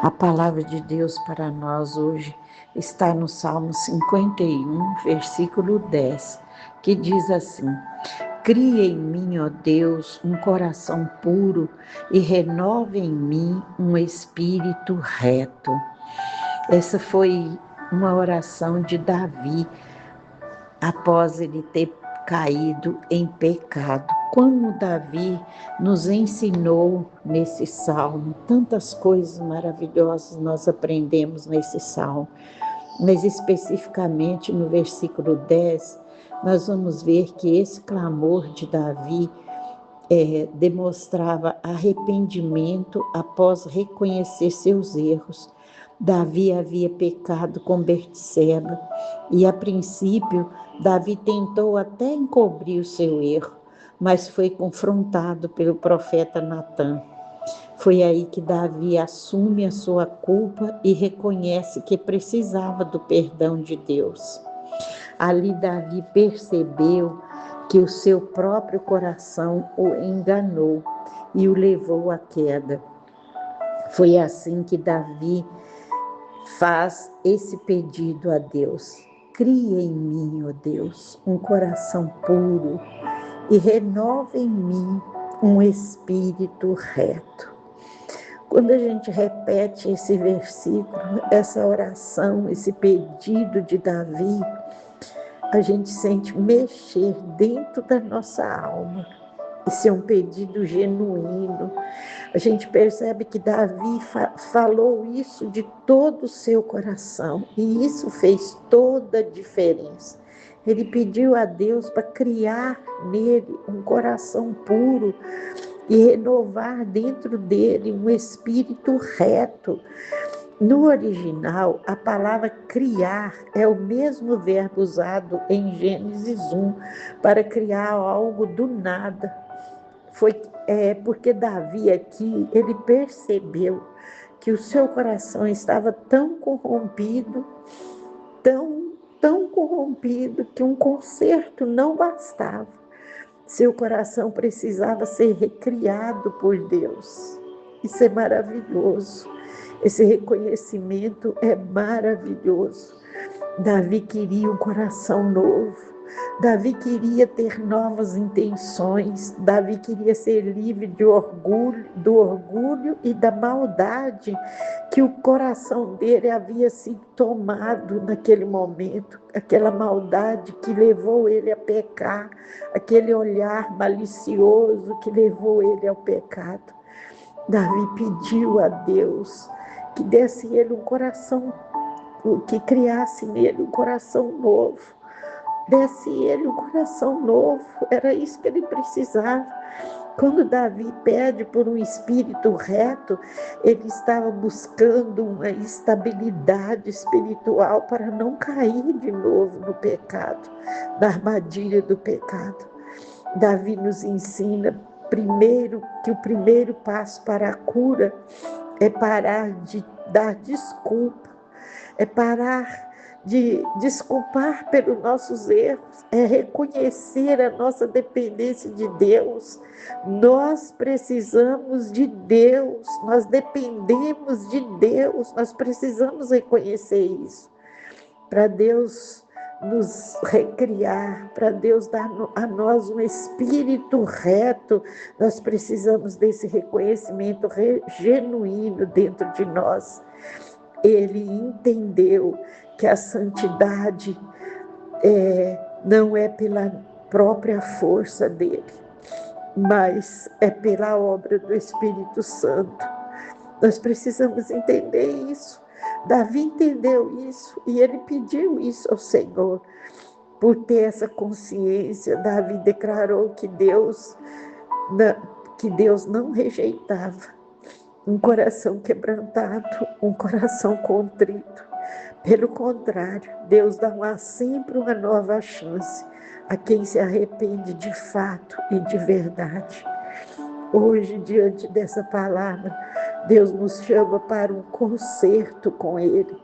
A palavra de Deus para nós hoje está no Salmo 51, versículo 10, que diz assim: Cria em mim, ó Deus, um coração puro e renova em mim um espírito reto. Essa foi uma oração de Davi após ele ter caído em pecado. Como Davi nos ensinou nesse salmo, tantas coisas maravilhosas nós aprendemos nesse salmo, mas especificamente no versículo 10, nós vamos ver que esse clamor de Davi demonstrava arrependimento após reconhecer seus erros. Davi havia pecado com Betseba e, a princípio, Davi tentou até encobrir o seu erro, mas foi confrontado pelo profeta Natã. Foi aí que Davi assume a sua culpa e reconhece que precisava do perdão de Deus. Ali Davi percebeu que o seu próprio coração o enganou e o levou à queda. Foi assim que Davi faz esse pedido a Deus: cria em mim, ó Deus, um coração puro e renova em mim um espírito reto. Quando a gente repete esse versículo, essa oração, esse pedido de Davi, a gente sente mexer dentro da nossa alma. Esse é um pedido genuíno. A gente percebe que Davi falou isso de todo o seu coração e isso fez toda a diferença. Ele pediu a Deus para criar nele um coração puro e renovar dentro dele um espírito reto. No original, a palavra criar é o mesmo verbo usado em Gênesis 1 para criar algo do nada. Foi porque Davi aqui, ele percebeu que o seu coração estava tão corrompido, tão corrompido, que um conserto não bastava. Seu coração precisava ser recriado por Deus. Isso é maravilhoso. Esse reconhecimento é maravilhoso. Davi queria um coração novo. Davi queria ter novas intenções. Davi queria ser livre do orgulho e da maldade que o coração dele havia sido tomado naquele momento. Aquela maldade que levou ele a pecar, aquele olhar malicioso que levou ele ao pecado. Davi pediu a Deus que desse ele um coração, que criasse nele um coração novo. Desse ele um coração novo, era isso que ele precisava. Quando Davi pede por um espírito reto, ele estava buscando uma estabilidade espiritual para não cair de novo no pecado, na armadilha do pecado. Davi nos ensina primeiro que o primeiro passo para a cura é parar de dar desculpa, é parar de desculpar pelos nossos erros, é reconhecer a nossa dependência de Deus. Nós precisamos de Deus, nós dependemos de Deus, nós precisamos reconhecer isso. Para Deus nos recriar, para Deus dar a nós um espírito reto, nós precisamos desse reconhecimento genuíno dentro de nós. Ele entendeu que a santidade não é pela própria força dele, mas é pela obra do Espírito Santo. Nós precisamos entender isso. Davi entendeu isso e ele pediu isso ao Senhor. Por ter essa consciência, Davi declarou que Deus não rejeitava um coração quebrantado, um coração contrito. Pelo contrário, Deus dá sempre uma nova chance a quem se arrepende de fato e de verdade. Hoje, diante dessa palavra, Deus nos chama para um concerto com Ele.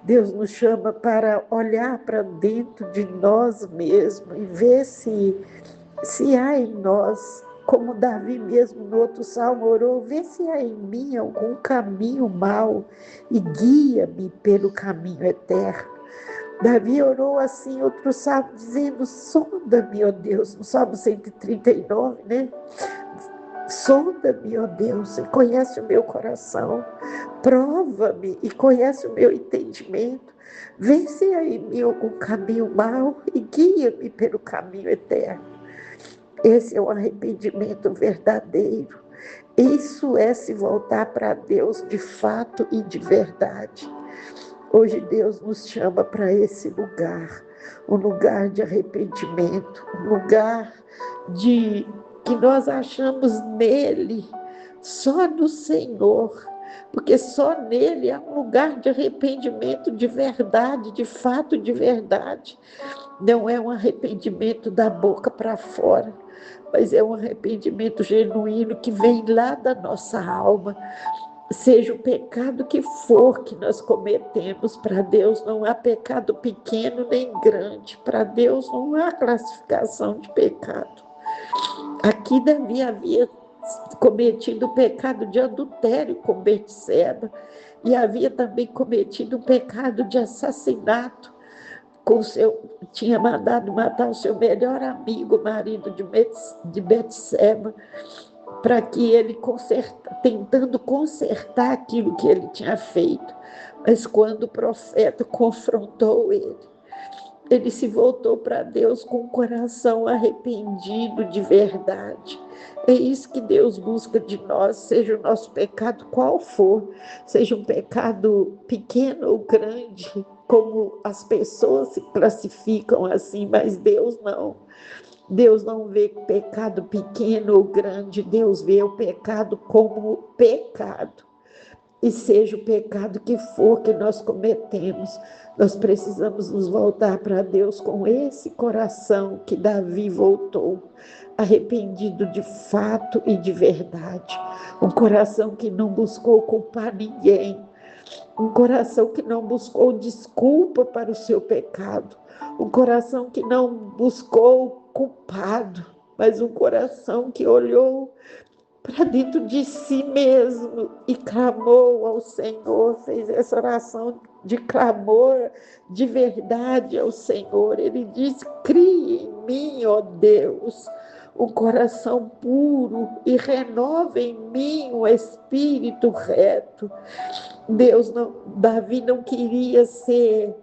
Deus nos chama para olhar para dentro de nós mesmos e ver se há em nós Como Davi mesmo no outro salmo orou, vê se há em mim algum caminho mau e guia-me pelo caminho eterno. Davi orou assim em outro salmo, dizendo, sonda-me, ó Deus, no Salmo 139, né? Sonda-me, ó Deus, e conhece o meu coração. Prova-me e conhece o meu entendimento. Vê se há em mim algum caminho mau e guia-me pelo caminho eterno. Esse é o arrependimento verdadeiro. Isso é se voltar para Deus de fato e de verdade. Hoje Deus nos chama para esse lugar, um lugar de arrependimento, um lugar de que nós achamos nele, só no Senhor, porque só nele há um lugar de arrependimento de verdade, de fato de verdade. Não é um arrependimento da boca para fora, mas é um arrependimento genuíno que vem lá da nossa alma. Seja o pecado que for que nós cometemos, para Deus não há pecado pequeno nem grande, para Deus não há classificação de pecado. Aqui Davi havia cometido o pecado de adultério com Betseba e havia também cometido o pecado de assassinato. Tinha mandado matar o seu melhor amigo, marido de Betseba, para que ele tentando consertar aquilo que ele tinha feito. Mas quando o profeta confrontou ele se voltou para Deus com o coração arrependido de verdade. É isso que Deus busca de nós, seja o nosso pecado qual for, seja um pecado pequeno ou grande, como as pessoas se classificam assim, mas Deus não. Deus não vê pecado pequeno ou grande, Deus vê o pecado como pecado. E seja o pecado que for que nós cometemos, nós precisamos nos voltar para Deus com esse coração que Davi voltou, arrependido de fato e de verdade. Um coração que não buscou culpar ninguém, um coração que não buscou desculpa para o seu pecado, um coração que não buscou culpado, mas um coração que olhou para dentro de si mesmo e clamou ao Senhor, fez essa oração de clamor de verdade ao Senhor. Ele diz, crie em mim, ó Deus, um coração puro e renova em mim um espírito reto. Davi não queria ser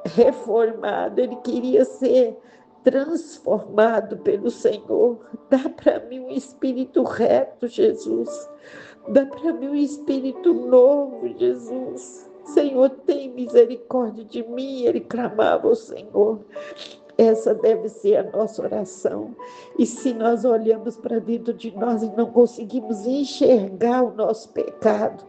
reformado, ele queria ser transformado pelo Senhor. Dá para mim um espírito reto, Jesus. Dá para mim um espírito novo, Jesus. Senhor, tem misericórdia de mim. Ele clamava ao Senhor. Essa deve ser a nossa oração. E se nós olhamos para dentro de nós e não conseguimos enxergar o nosso pecado,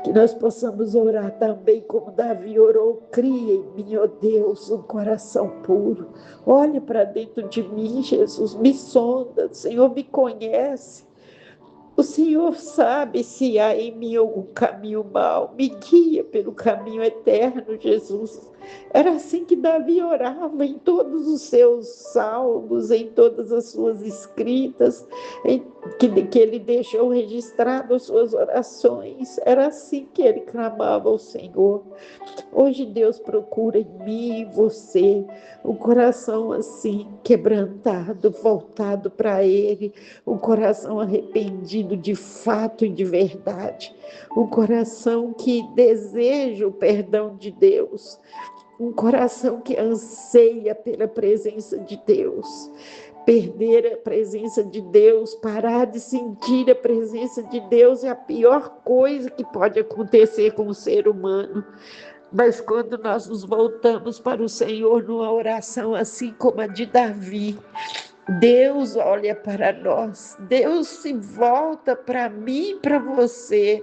que nós possamos orar também como Davi orou, cria em mim, ó Deus, um coração puro. Olha para dentro de mim, Jesus, me sonda, o Senhor me conhece. O Senhor sabe se há em mim algum caminho mau, me guia pelo caminho eterno, Jesus. Era assim que Davi orava em todos os seus salmos, em todas as suas escritas, que ele deixou registrado as suas orações. Era assim que ele clamava ao Senhor. Hoje Deus procura em mim e em você um coração assim, quebrantado, voltado para Ele, um coração arrependido de fato e de verdade, um coração que deseja o perdão de Deus, um coração que anseia pela presença de Deus. Perder a presença de Deus, parar de sentir a presença de Deus é a pior coisa que pode acontecer com o ser humano. Mas quando nós nos voltamos para o Senhor numa oração assim como a de Davi, Deus olha para nós, Deus se volta para mim e para você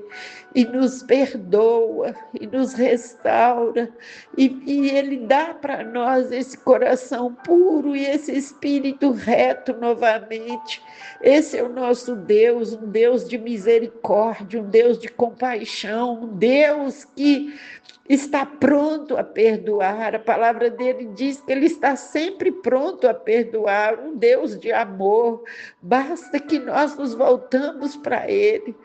e nos perdoa e nos restaura e Ele dá para nós esse coração puro e esse espírito reto novamente. Esse é o nosso Deus, um Deus de misericórdia, um Deus de compaixão, um Deus que está pronto a perdoar. A palavra dele diz que ele está sempre pronto a perdoar, um Deus Deus de amor, basta que nós nos voltamos para Ele.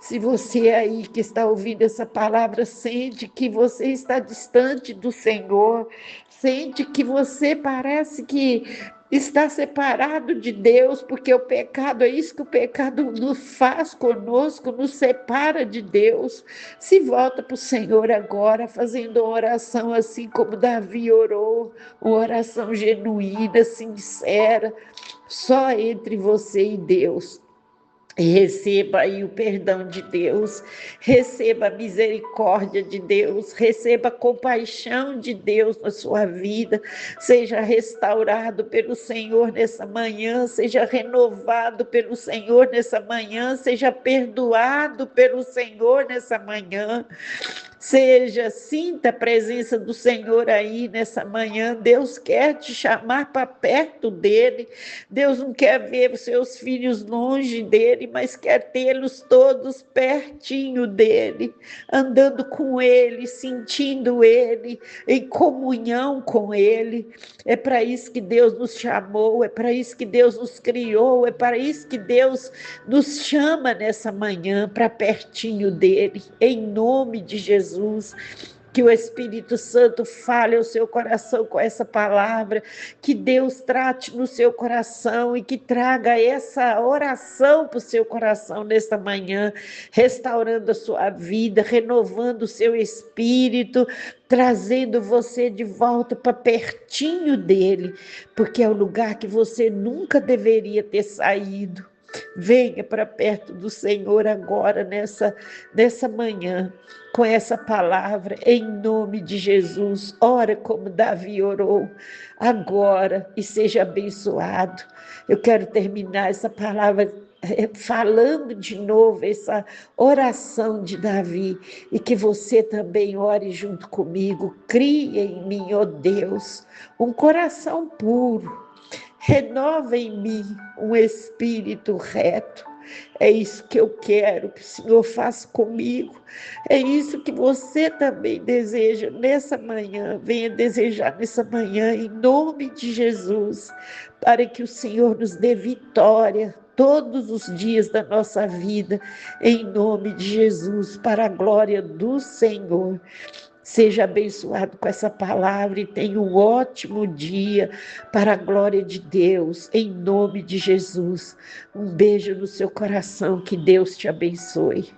Se você aí que está ouvindo essa palavra sente que você está distante do Senhor, sente que você parece que está separado de Deus, porque o pecado, é isso que o pecado nos faz conosco, nos separa de Deus. Se volta para o Senhor agora, fazendo uma oração assim como Davi orou, uma oração genuína, sincera, só entre você e Deus. E receba aí o perdão de Deus, receba a misericórdia de Deus, receba a compaixão de Deus na sua vida, seja restaurado pelo Senhor nessa manhã, seja renovado pelo Senhor nessa manhã, seja perdoado pelo Senhor nessa manhã. Sinta a presença do Senhor aí nessa manhã. Deus quer te chamar para perto dele. Deus não quer ver os seus filhos longe dele, mas quer tê-los todos pertinho dele, andando com ele, sentindo ele, em comunhão com ele. É para isso que Deus nos chamou, é para isso que Deus nos criou, é para isso que Deus nos chama nessa manhã, para pertinho dele, em nome de Jesus. Que o Espírito Santo fale ao seu coração com essa palavra, que Deus trate no seu coração e que traga essa oração para o seu coração nesta manhã, restaurando a sua vida, renovando o seu espírito, trazendo você de volta para pertinho dele, porque é o lugar que você nunca deveria ter saído. Venha para perto do Senhor agora, nessa manhã, com essa palavra, em nome de Jesus. Ora como Davi orou agora e seja abençoado. Eu quero terminar essa palavra falando de novo essa oração de Davi, e que você também ore junto comigo. Crie em mim, ó Deus, um coração puro. Renova em mim um espírito reto. É isso que eu quero que o Senhor faça comigo. É isso que você também deseja nessa manhã. Venha desejar nessa manhã, em nome de Jesus, para que o Senhor nos dê vitória todos os dias da nossa vida, em nome de Jesus, para a glória do Senhor. Seja abençoado com essa palavra e tenha um ótimo dia para a glória de Deus, em nome de Jesus. Um beijo no seu coração, que Deus te abençoe.